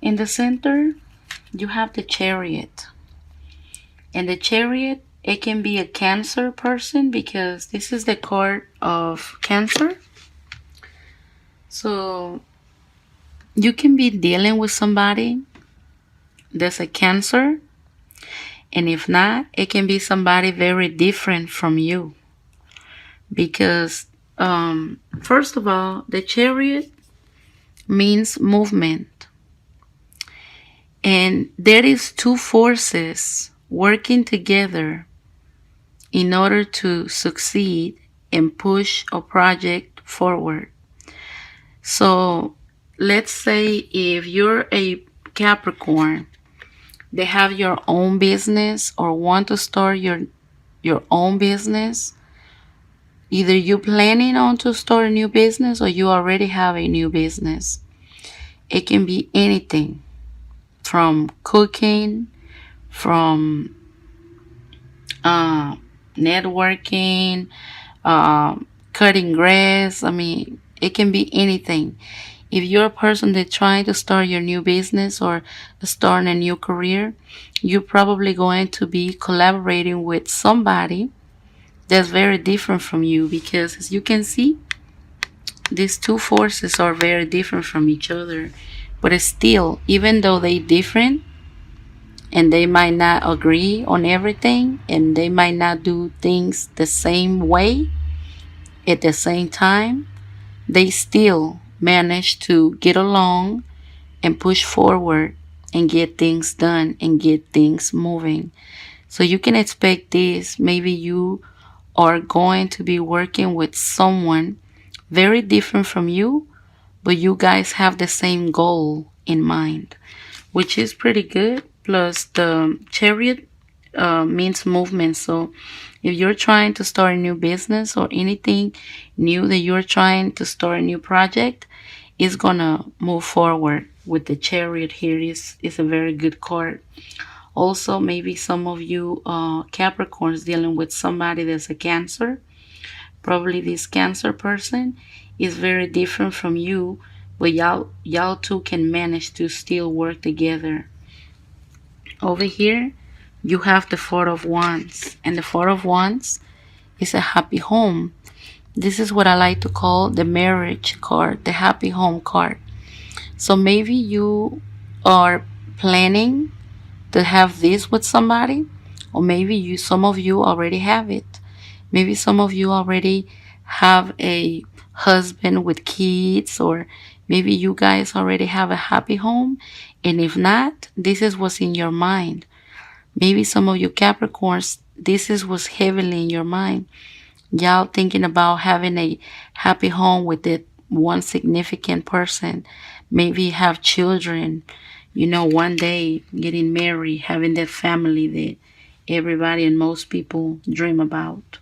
in the center, you have the Chariot. And the Chariot, it can be a Cancer person because this is the card of Cancer. So you can be dealing with somebody that's a Cancer. And if not, it can be somebody very different from you. Because, first of all, the Chariot means movement. And there is two forces working together in order to succeed and push a project forward. So let's say if you're a Capricorn, they have your own business or want to start your own business. Either you planning on to start a new business or you already have a new business. It can be anything from cooking, from networking, cutting grass. I mean, it can be anything. If you're a person that's trying to start your new business or start a new career, you're probably going to be collaborating with somebody that's very different from you because, as you can see, these two forces are very different from each other. But still, even though they different, and they might not agree on everything and they might not do things the same way at the same time, they still manage to get along and push forward and get things done and get things moving. So you can expect this. Maybe you are going to be working with someone very different from you, but you guys have the same goal in mind, which is pretty good. Plus, the Chariot means movement. So, if you're trying to start a new business or anything new that you're trying to start a new project, it's gonna move forward with the Chariot here. Is a very good card. Also, maybe some of you Capricorns dealing with somebody that's a Cancer. Probably this Cancer person is very different from you, but y'all two can manage to still work together. Over here, you have the Four of Wands, and the Four of Wands is a happy home. This is what I like to call the marriage card, the happy home card. So maybe you are planning to have this with somebody, or maybe some of you already have it. Maybe some of you already have a husband with kids, or maybe you guys already have a happy home. And if not, this is what's in your mind. Maybe some of you Capricorns, this is what's heavily in your mind. Y'all thinking about having a happy home with that one significant person. Maybe have children, one day getting married, having that family that everybody and most people dream about.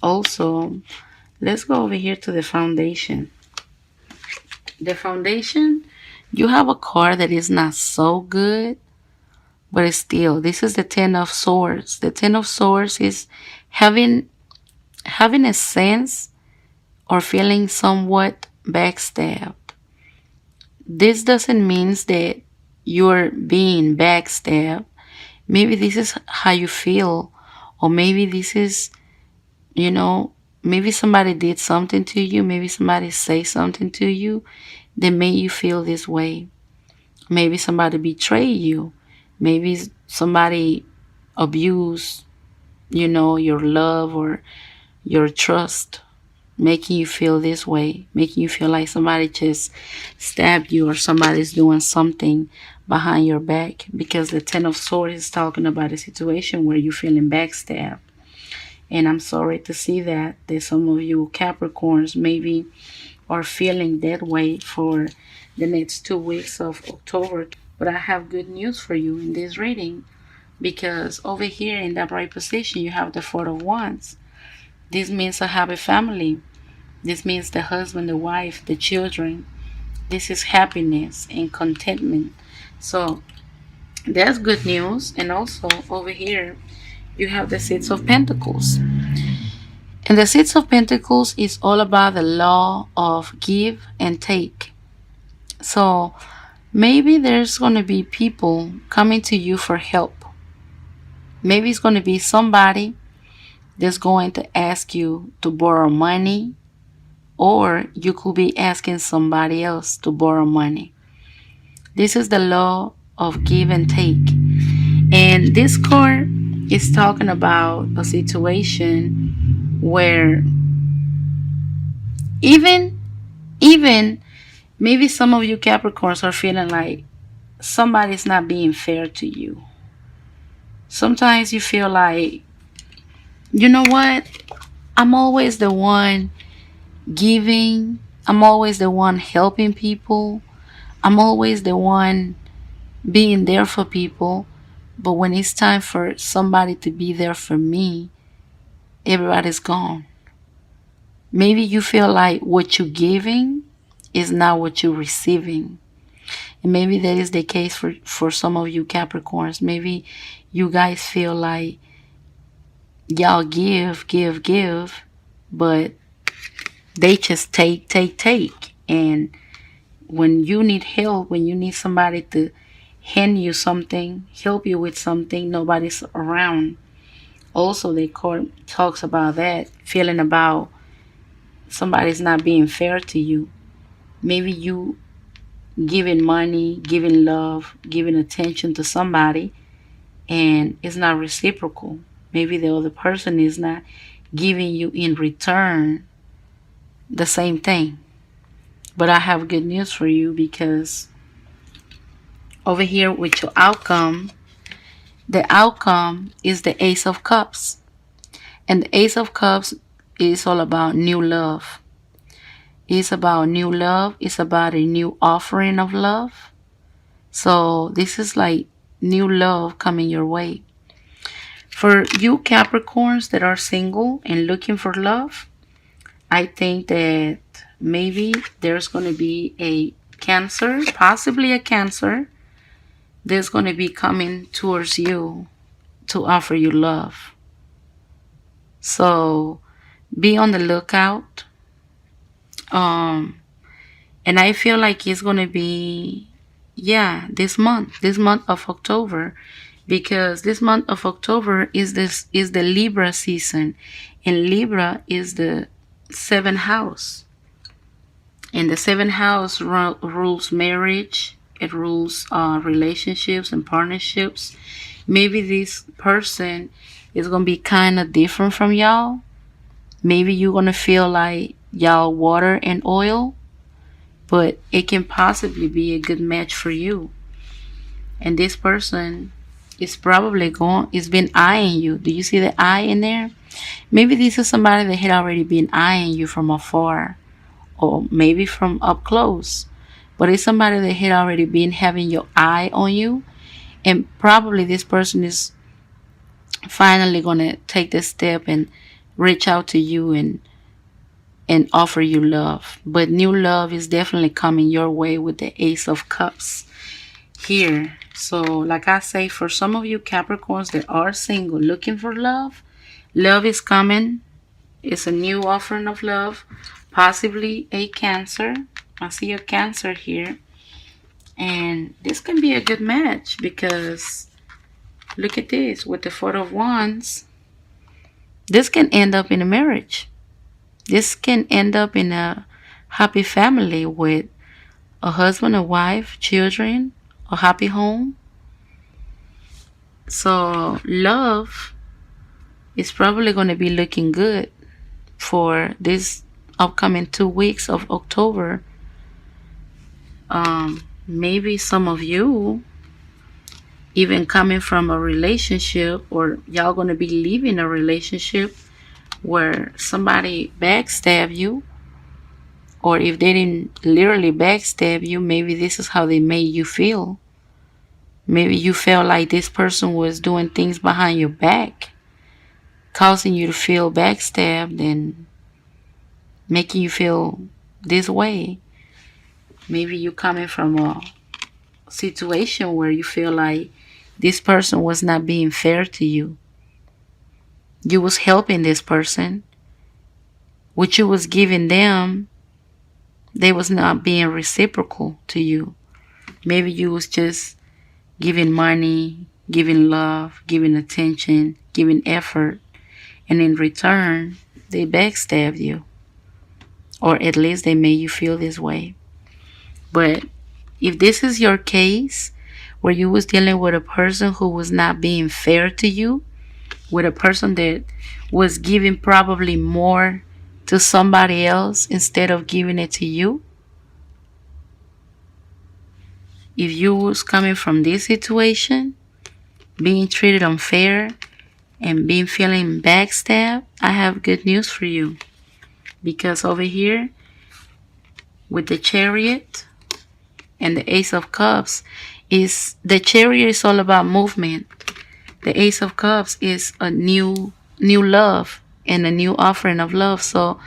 Also, let's go over here to the foundation. The foundation, you have a card that is not so good, but still, this is the Ten of Swords. The Ten of Swords is having a sense or feeling somewhat backstabbed. This doesn't mean that you're being backstabbed. Maybe this is how you feel, or maybe this is, maybe somebody did something to you, maybe somebody say something to you that made you feel this way. Maybe somebody betrayed you. Maybe somebody abused, your love or your trust, making you feel this way, making you feel like somebody just stabbed you or somebody's doing something behind your back. Because the Ten of Swords is talking about a situation where you're feeling backstabbed. And I'm sorry to see that some of you Capricorns maybe are feeling that way for the next 2 weeks of October. But I have good news for you in this reading, because over here in that right position, you have the Four of Wands. This means a happy family. This means the husband, the wife, the children. This is happiness and contentment. So that's good news. And also over here, you have the Six of Pentacles. And the Six of Pentacles is all about the law of give and take. So Maybe there's going to be people coming to you for help. Maybe it's going to be somebody that's going to ask you to borrow money, or you could be asking somebody else to borrow money. This is the law of give and take. And this card is talking about a situation where even even maybe some of you Capricorns are feeling like somebody's not being fair to you. Sometimes you feel like, you know what? I'm always the one giving. I'm always the one helping people. I'm always the one being there for people. But when it's time for somebody to be there for me, everybody's gone. Maybe you feel like what you're giving is not what you're receiving. And maybe that is the case for some of you Capricorns. Maybe you guys feel like y'all give, but they just take. And when you need help, when you need somebody to hand you something, help you with something, nobody's around. Also, the court talks about that, feeling about somebody's not being fair to you. Maybe you giving money, giving love, giving attention to somebody, and it's not reciprocal. Maybe the other person is not giving you in return the same thing. But I have good news for you, because over here with your outcome, the outcome is the Ace of Cups. And the Ace of Cups is all about new love. It's about new love. It's about a new offering of love. So this is like new love coming your way. For you Capricorns that are single and looking for love, I think that maybe there's going to be a Cancer, possibly a Cancer, that's going to be coming towards you to offer you love. So be on the lookout. And I feel like it's going to be, this month of October, because this month of October is the Libra season, and Libra is the seventh house. And the seventh house rules marriage. It rules relationships and partnerships. Maybe this person is going to be kind of different from y'all. Maybe you're going to feel like y'all water and oil, but it can possibly be a good match for you. And this person is probably it's been eyeing you. Do you see the eye in there? Maybe this is somebody that had already been eyeing you from afar, or maybe from up close. But it's somebody that had already been having your eye on you. And probably this person is finally going to take the step and reach out to you and offer you love. But new love is definitely coming your way with the Ace of Cups here. So like I say, for some of you Capricorns that are single looking for love, love is coming. It's a new offering of love. Possibly a Cancer. I see a Cancer here. And this can be a good match, because look at this. With the Four of Wands, this can end up in a marriage. This can end up in a happy family with a husband, a wife, children, a happy home. So love is probably going to be looking good for this upcoming 2 weeks of October. Maybe some of you even coming from a relationship, or y'all going to be leaving a relationship where somebody backstab you. Or if they didn't literally backstab you, maybe this is how they made you feel. Maybe you felt like this person was doing things behind your back, causing you to feel backstabbed and making you feel this way. Maybe you coming from a situation where you feel like this person was not being fair to you. You was helping this person. What you was giving them, they was not being reciprocal to you. Maybe you was just giving money, giving love, giving attention, giving effort, and in return, they backstabbed you, or at least they made you feel this way. But if this is your case, where you was dealing with a person who was not being fair to you, with a person that was giving probably more to somebody else instead of giving it to you, if you was coming from this situation, being treated unfair and being feeling backstabbed, I have good news for you. Because over here with the Chariot and the Ace of Cups, is the Chariot is all about movement. The Ace of Cups is a new love and a new offering of love. So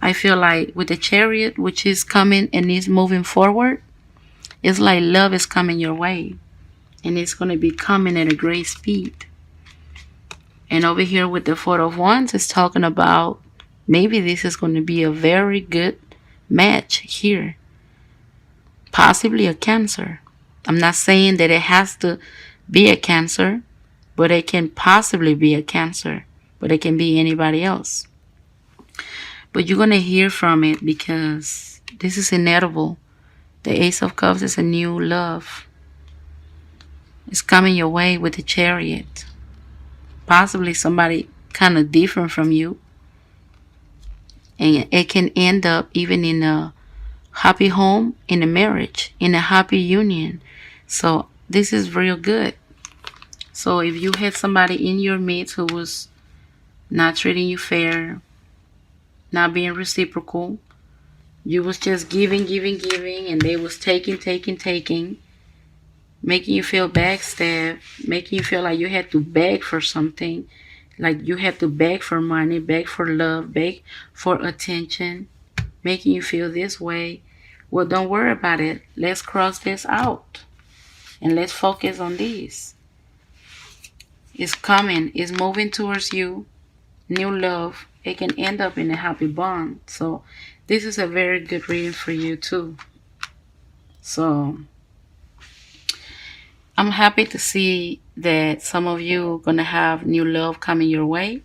I feel like with the Chariot, which is coming and is moving forward, it's like love is coming your way, and it's going to be coming at a great speed. And over here with the Four of Wands, it's talking about maybe this is going to be a very good match here. Possibly a Cancer. I'm not saying that it has to be a Cancer, but it can possibly be a Cancer. But it can be anybody else. But you're going to hear from it because this is inevitable. The Ace of Cups is a new love. It's coming your way with the Chariot. Possibly somebody kind of different from you. And it can end up even in a happy home, in a marriage, in a happy union. So this is real good. So if you had somebody in your midst who was not treating you fair, not being reciprocal, you was just giving, and they was taking, making you feel backstabbed, making you feel like you had to beg for something, like you had to beg for money, beg for love, beg for attention, making you feel this way. Well, don't worry about it. Let's cross this out and let's focus on this. It's coming. It's moving towards you. New love. It can end up in a happy bond. So this is a very good reading for you too. So I'm happy to see that some of you are going to have new love coming your way.